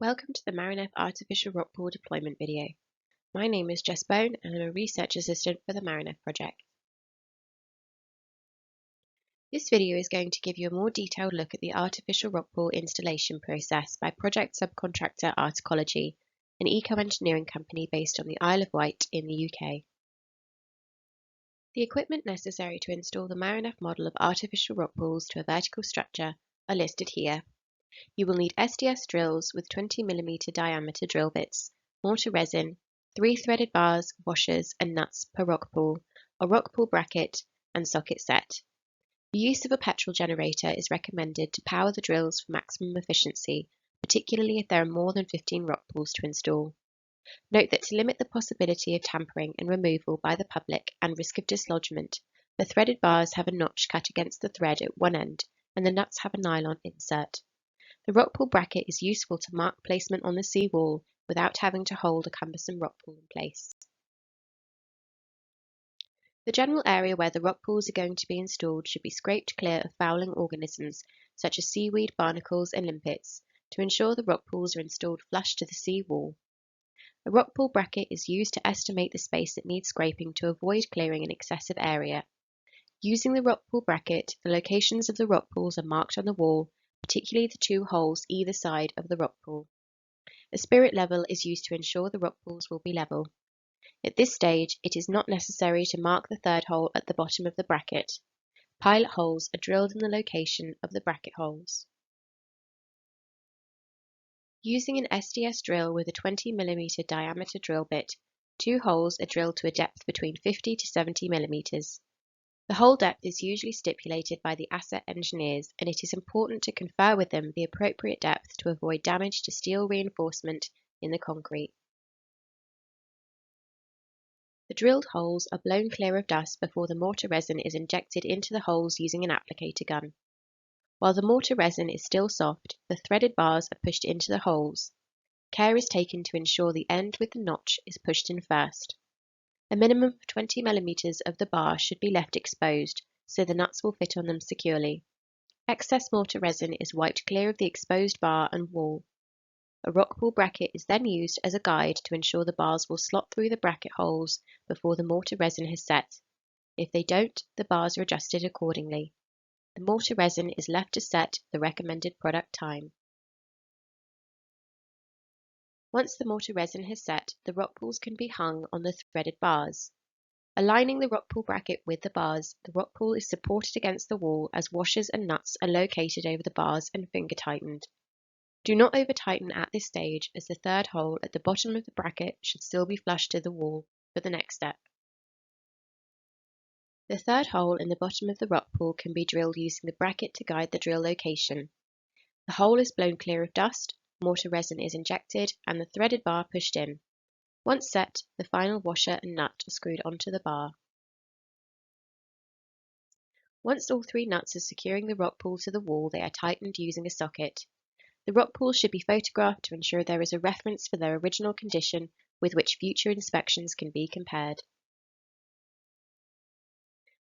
Welcome to the Marineff Artificial Rockpool Deployment video. My name is Jess Bone and I'm a Research Assistant for the Marineff project. This video is going to give you a more detailed look at the artificial rockpool installation process by project subcontractor Articology, an eco-engineering company based on the Isle of Wight in the UK. The equipment necessary to install the Marineff model of artificial rockpools to a vertical structure are listed here. You will need SDS drills with 20mm diameter drill bits, mortar resin, 3 threaded bars, washers and nuts per rockpool, a rockpool bracket and socket set. The use of a petrol generator is recommended to power the drills for maximum efficiency, particularly if there are more than 15 rockpools to install. Note that to limit the possibility of tampering and removal by the public and risk of dislodgement, the threaded bars have a notch cut against the thread at one end and the nuts have a nylon insert. The rockpool bracket is useful to mark placement on the sea wall without having to hold a cumbersome rockpool in place. The general area where the rockpools are going to be installed should be scraped clear of fouling organisms such as seaweed, barnacles and limpets to ensure the rockpools are installed flush to the sea wall. A rockpool bracket is used to estimate the space that needs scraping to avoid clearing an excessive area. Using the rockpool bracket, the locations of the rockpools are marked on the wall, particularly the 2 holes either side of the rockpool. A spirit level is used to ensure the rockpools will be level. At this stage, it is not necessary to mark the 3rd hole at the bottom of the bracket. Pilot holes are drilled in the location of the bracket holes. Using an SDS drill with a 20mm diameter drill bit, 2 holes are drilled to a depth between 50 to 70mm. The hole depth is usually stipulated by the asset engineers, and it is important to confer with them the appropriate depth to avoid damage to steel reinforcement in the concrete. The drilled holes are blown clear of dust before the mortar resin is injected into the holes using an applicator gun. While the mortar resin is still soft, the threaded bars are pushed into the holes. Care is taken to ensure the end with the notch is pushed in first. A minimum of 20mm of the bar should be left exposed, so the nuts will fit on them securely. Excess mortar resin is wiped clear of the exposed bar and wall. A rockpool bracket is then used as a guide to ensure the bars will slot through the bracket holes before the mortar resin has set. If they don't, the bars are adjusted accordingly. The mortar resin is left to set the recommended product time. Once the mortar resin has set, the rockpools can be hung on the threaded bars. Aligning the rockpool bracket with the bars, the rockpool is supported against the wall as washers and nuts are located over the bars and finger tightened. Do not over tighten at this stage, as the 3rd hole at the bottom of the bracket should still be flush to the wall for the next step. The 3rd hole in the bottom of the rockpool can be drilled using the bracket to guide the drill location. The hole is blown clear of dust, mortar resin is injected and the threaded bar pushed in. Once set, the final washer and nut are screwed onto the bar. Once all 3 nuts are securing the rockpool to the wall, they are tightened using a socket. The rockpools should be photographed to ensure there is a reference for their original condition with which future inspections can be compared.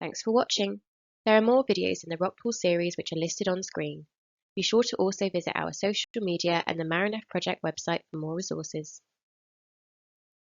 Thanks for watching. There are more videos in the Rockpool series which are listed on screen. Be sure to also visit our social media and the Marineff project website for more resources.